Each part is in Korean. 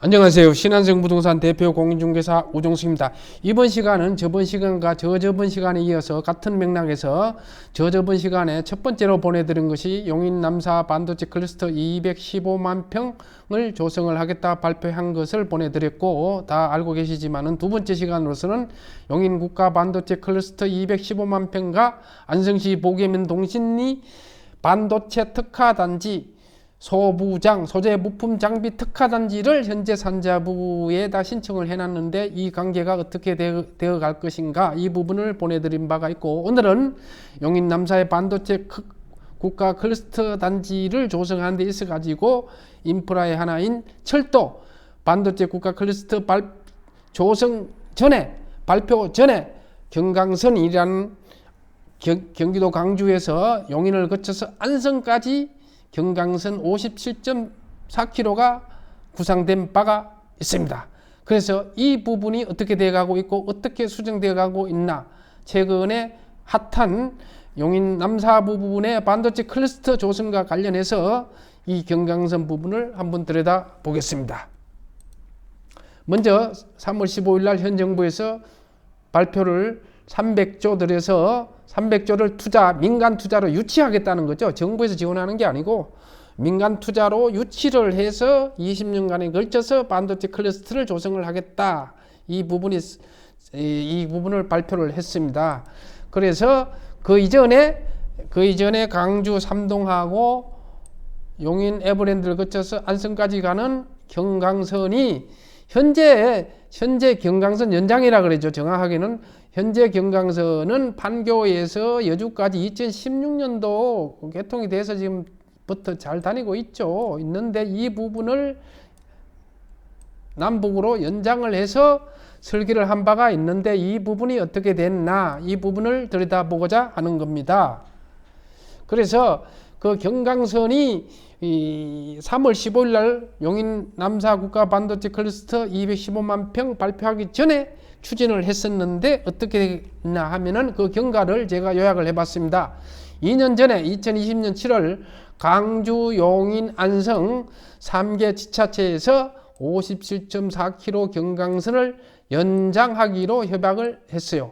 안녕하세요. 신한성 부동산 대표 공인중개사 우종수입니다. 이번 시간은 저번 시간과 저저번 시간에 이어서 같은 맥락에서 저저번 시간에 첫 번째로 보내드린 것이 용인 남사 반도체 클러스터 215만 평을 조성을 하겠다 발표한 것을 보내드렸고, 다 알고 계시지만은 두 번째 시간으로서는 용인 국가 반도체 클러스터 215만 평과 안성시 보계면 동신리 반도체 특화단지 소부장, 소재 부품 장비 특화단지를 현재 산자부에다 신청을 해놨는데, 이 관계가 어떻게 되어 갈 것인가, 이 부분을 보내드린 바가 있고, 오늘은 용인 남사의 반도체 국가 클러스터 단지를 조성하는 데 있어 가지고 인프라의 하나인 철도 반도체 국가 클러스터 조성 전에, 발표 전에 경강선이라는 경기도 광주에서 용인을 거쳐서 안성까지 경강선 57.4km가 구상된 바가 있습니다. 그래서 이 부분이 어떻게 되어가고 있고 어떻게 수정되어 가고 있나, 최근에 핫한 용인 남사 부분의 반도체 클러스터 조성과 관련해서 이 경강선 부분을 한번 들여다 보겠습니다. 먼저 3월 15일 날 현 정부에서 발표를 300조 들여서 300조를 민간 투자로 유치하겠다는 거죠. 정부에서 지원하는 게 아니고 민간 투자로 유치를 해서 20년간에 걸쳐서 반도체 클러스터를 조성을 하겠다. 이 부분을 발표를 했습니다. 그래서 그 이전에 광주 삼동하고 용인 에버랜드를 거쳐서 안성까지 가는 경강선이 현재 경강선 연장이라 그러죠. 정확하게는 현재 경강선은 판교에서 여주까지 2016년도 개통이 돼서 지금부터 잘 다니고 있는데, 이 부분을 남북으로 연장을 해서 설계를 한 바가 있는데, 이 부분이 어떻게 됐나, 이 부분을 들여다보고자 하는 겁니다. 그래서 그 경강선이 3월 15일 날 용인 남사 국가 반도체 클러스터 215만 평 발표하기 전에 추진을 했었는데, 어떻게 됐나 하면은 그 경과를 제가 요약을 해봤습니다. 2년 전에 2020년 7월 광주, 용인, 안성 3개 지자체에서 57.4km 경강선을 연장하기로 협약을 했어요.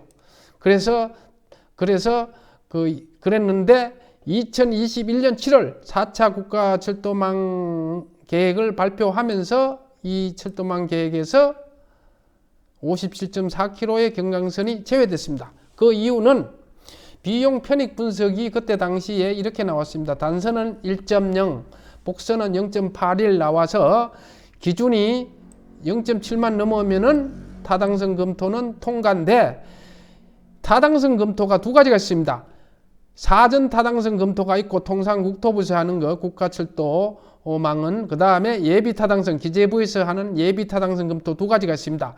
그랬는데 2021년 7월 4차 국가철도망 계획을 발표하면서 이 철도망 계획에서 57.4km의 경강선이 제외됐습니다. 그 이유는 비용 편익 분석이 그때 당시에 이렇게 나왔습니다. 단선은 1.0, 복선은 0.81 나와서 기준이 0.7만 넘으면은 타당성 검토는 통과인데, 타당성 검토가 두 가지가 있습니다. 사전 타당성 검토가 있고, 통상 국토부에서 하는 거 국가철도망은, 그 다음에 예비 타당성, 기재부에서 하는 예비 타당성 검토 두 가지가 있습니다.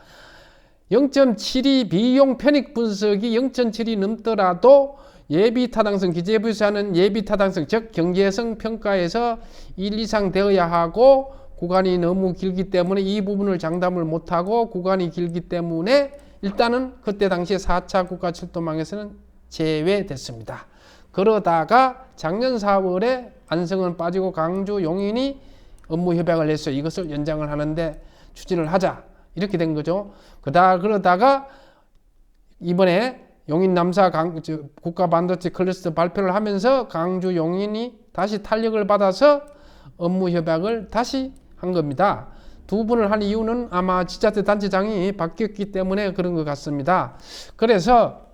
0.72 비용 편익 분석이 0.7이 넘더라도 예비 타당성, 기재부에서 하는 예비 타당성, 즉 경제성 평가에서 1 이상 되어야 하고, 구간이 너무 길기 때문에 이 부분을 장담을 못하고, 구간이 길기 때문에 일단은 그때 당시에 4차 국가철도망에서는 제외됐습니다. 그러다가 작년 4월에 안성은 빠지고 광주, 용인이 업무 협약을 했어요. 이것을 연장을 하는데 추진을 하자, 이렇게 된 거죠. 그러다가 이번에 용인 남사 국가 반도체 클러스터 발표를 하면서 광주, 용인이 다시 탄력을 받아서 업무 협약을 다시 한 겁니다. 두 분을 한 이유는 아마 지자체 단체장이 바뀌었기 때문에 그런 것 같습니다. 그래서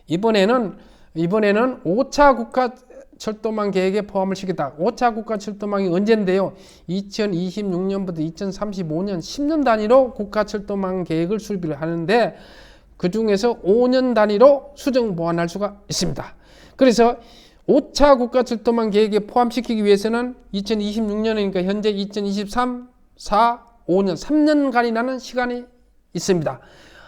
이번에는 5차 국가 철도망 계획에 포함을 시켰다. 5차 국가 철도망이 언젠데요? 2026년부터 2035년 10년 단위로 국가 철도망 계획을 수립을 하는데, 그 중에서 5년 단위로 수정 보완할 수가 있습니다. 그래서 5차 국가 철도망 계획에 포함시키기 위해서는 2026년이니까 현재 2023, 4, 5년 3년간이라는 시간이 있습니다.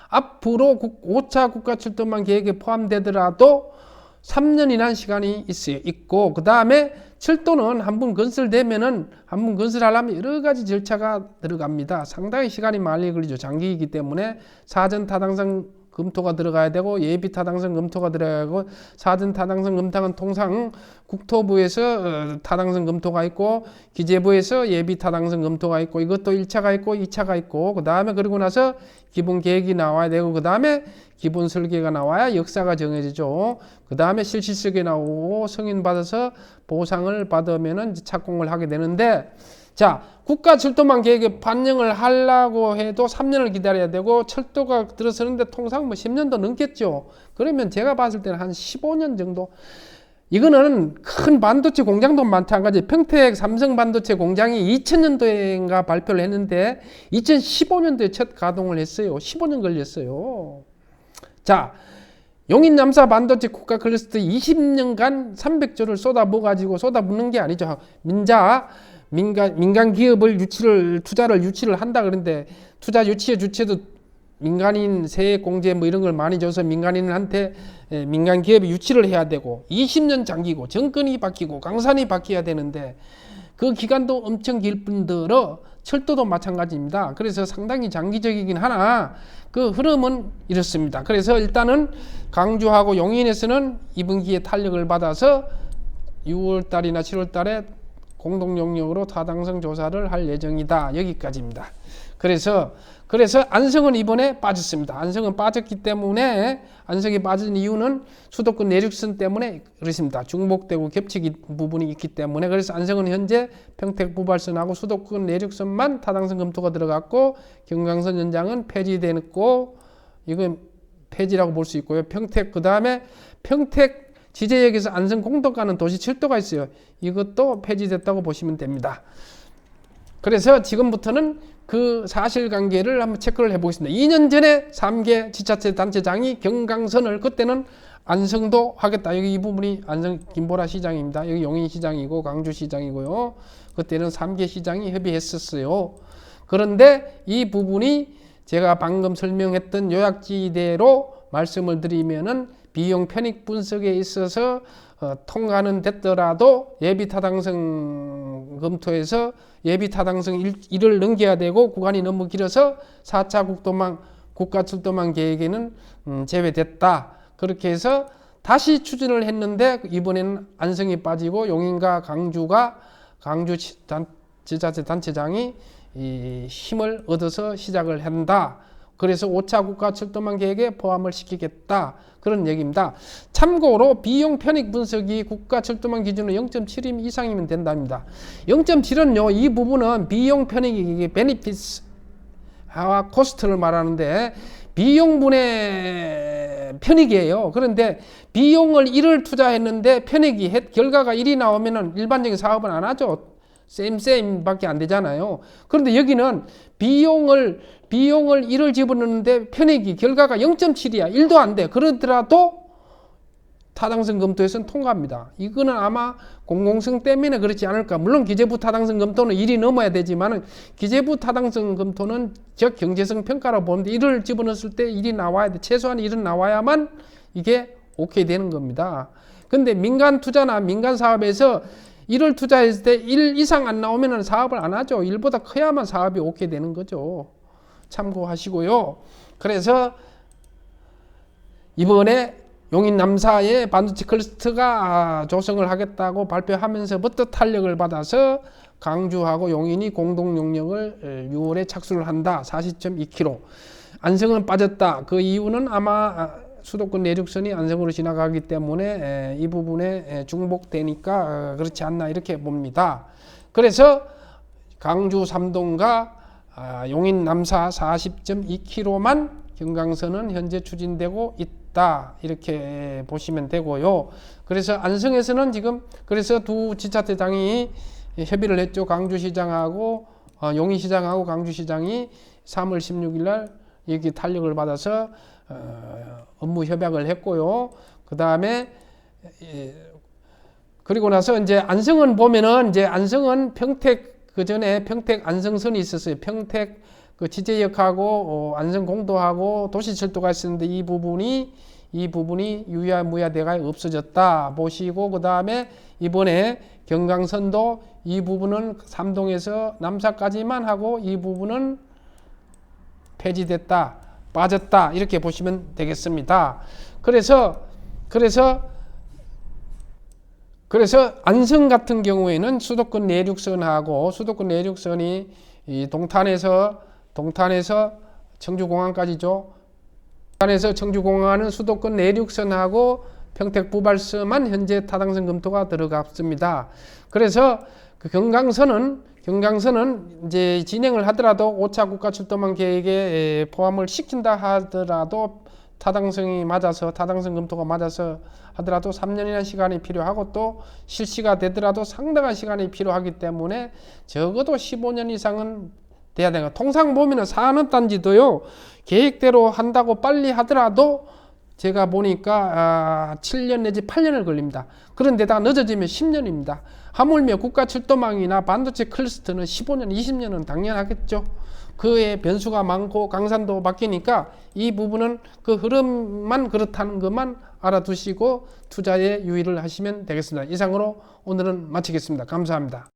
앞으로 5차 국가 철도망 계획에 포함되더라도 3년이라는 시간이 있고, 그 다음에 철도는 한번 건설하려면 여러 가지 절차가 들어갑니다. 상당히 시간이 많이 걸리죠. 장기이기 때문에 사전 타당성 검토가 들어가야 되고 예비 타당성 검토가 들어가야 되고 사전 타당성 검토는 통상 국토부에서 타당성 검토가 있고 기재부에서 예비 타당성 검토가 있고 이것도 1차가 있고 2차가 있고 그 다음에 그리고 나서 기본 계획이 나와야 되고 그 다음에 기본 설계가 나와야 역사가 정해지죠. 그 다음에 실시 설계 나오고 승인 받아서 보상을 받으면은 착공을 하게 되는데 자, 국가 철도망 계획에 반영을 하려고 해도 3년을 기다려야 되고 철도가 들어서는데 통상 뭐 10년도 넘겠죠. 그러면 제가 봤을 때는 한 15년 정도. 이거는 큰 반도체 공장도 마찬가지. 평택 삼성 반도체 공장이 2000년도인가 발표를 했는데 2015년도에 첫 가동을 했어요. 15년 걸렸어요. 자, 용인 남사 반도체 국가 클러스터 20년간 300조를 쏟아부어가지고 쏟아붓는 게 아니죠. 민간 기업을 투자를 유치를 한다 그러는데 투자 유치의 주체도 민간인 세액 공제 뭐 이런 걸 많이 줘서 민간인한테 민간 기업이 유치를 해야 되고 20년 장기고 정권이 바뀌고 강산이 바뀌어야 되는데 그 기간도 엄청 길 뿐더러 철도도 마찬가지입니다. 그래서 상당히 장기적이긴 하나 그 흐름은 이렇습니다. 그래서 일단은 강주하고 용인에서는 이번 기회에 탄력을 받아서 6월 달이나 7월 달에 공동 용역으로 타당성 조사를 할 예정이다. 여기까지입니다. 그래서 안성은 이번에 빠졌습니다. 안성은 빠졌기 때문에 안성이 빠진 이유는 수도권 내륙선 때문에 그렇습니다. 중복되고 겹치기 부분이 있기 때문에 그래서 안성은 현재 평택 부발선하고 수도권 내륙선만 타당성 검토가 들어갔고 경강선 연장은 폐지되고 이건 폐지라고 볼 수 있고요. 평택 그 다음에 평택 지제역에서 안성 공덕 가는 도시 철도가 있어요. 이것도 폐지됐다고 보시면 됩니다. 그래서 지금부터는 그 사실관계를 한번 체크를 해보겠습니다. 2년 전에 3개 지자체 단체장이 경강선을 그때는 안성도 하겠다. 여기 이 부분이 안성 김보라 시장입니다. 여기 용인시장이고 강주시장이고요. 그때는 3개 시장이 협의했었어요. 그런데 이 부분이 제가 방금 설명했던 요약지대로 말씀을 드리면은 비용 편익 분석에 있어서 통과는 됐더라도 예비 타당성 검토에서 예비 타당성 1을 넘겨야 되고 구간이 너무 길어서 4차 국가 철도망 계획에는 제외됐다. 그렇게 해서 다시 추진을 했는데 이번에는 안성이 빠지고 용인과 강주 지자체 단체장이 이 힘을 얻어서 시작을 한다. 그래서 5차 국가 철도망 계획에 포함을 시키겠다. 그런 얘기입니다. 참고로 비용 편익 분석이 국가 철도망 기준으로 0.7 이상이면 된답니다. 0.7은요, 이 부분은 비용 편익이 베니피스와 코스트를 말하는데 비용분의 편익이에요. 그런데 비용을 1을 투자했는데 편익이 결과가 1이 나오면은 일반적인 사업은 안 하죠. 쌤 밖에 안 되잖아요. 그런데 여기는 비용을 1을 집어넣는데 편익이 결과가 0.7이야. 1도 안 돼. 그러더라도 타당성 검토에서는 통과합니다. 이거는 아마 공공성 때문에 그렇지 않을까. 물론 기재부 타당성 검토는 1이 넘어야 되지만 기재부 타당성 검토는 적 경제성 평가라고 보는데 1을 집어넣었을 때 1이 나와야 돼. 최소한 1은 나와야만 이게 오케이 되는 겁니다. 근데 민간 투자나 민간 사업에서 1을 투자했을 때 1 이상 안 나오면 사업을 안 하죠. 1보다 커야만 사업이 오케이 되는 거죠. 참고하시고요. 그래서 이번에 용인 남사의 반도체 클러스터가 조성을 하겠다고 발표하면서부터 탄력을 받아서 강주하고 용인이 공동 용역을 6월에 착수를 한다. 40.2km. 안성은 빠졌다. 그 이유는 아마 수도권 내륙선이 안성으로 지나가기 때문에 이 부분에 중복되니까 그렇지 않나 이렇게 봅니다. 그래서 강주 삼동과 용인 남사 40.2km만 경강선은 현재 추진되고 있다. 이렇게 보시면 되고요. 그래서 안성에서는 지금 그래서 두 지자체장이 협의를 했죠. 강주시장하고 용인시장하고 강주시장이 3월 16일 날 여기 탄력을 받아서 업무 협약을 했고요. 그 다음에 그리고 나서 이제 안성은 보면은 이제 안성은 평택 그 전에 평택 안성선이 있었어요. 평택 그 지제역하고 안성 공도하고 도시철도가 있었는데 이 부분이 유야무야대가 없어졌다 보시고 그 다음에 이번에 경강선도 이 부분은 삼동에서 남사까지만 하고 이 부분은 폐지됐다. 빠졌다 이렇게 보시면 되겠습니다. 그래서 안성 같은 경우에는 수도권 내륙선하고 수도권 내륙선이 이 동탄에서 청주공항까지죠. 동탄에서 청주공항은 수도권 내륙선하고 평택 부발선만 현재 타당성 검토가 들어갔습니다. 그래서 그 경강선은 이제 진행을 하더라도 5차 국가 출도망 계획에 포함을 시킨다 하더라도 타당성이 맞아서 타당성 검토가 맞아서 하더라도 3년이라는 시간이 필요하고 또 실시가 되더라도 상당한 시간이 필요하기 때문에 적어도 15년 이상은 돼야 되는 거. 통상 보면은 산업단지도요 계획대로 한다고 빨리 하더라도 제가 보니까 7년 내지 8년을 걸립니다. 그런데다가 늦어지면 10년입니다. 하물며 국가 출도망이나 반도체 클러스터는 15년, 20년은 당연하겠죠. 그의 변수가 많고 강산도 바뀌니까 이 부분은 그 흐름만 그렇다는 것만 알아두시고 투자에 유의를 하시면 되겠습니다. 이상으로 오늘은 마치겠습니다. 감사합니다.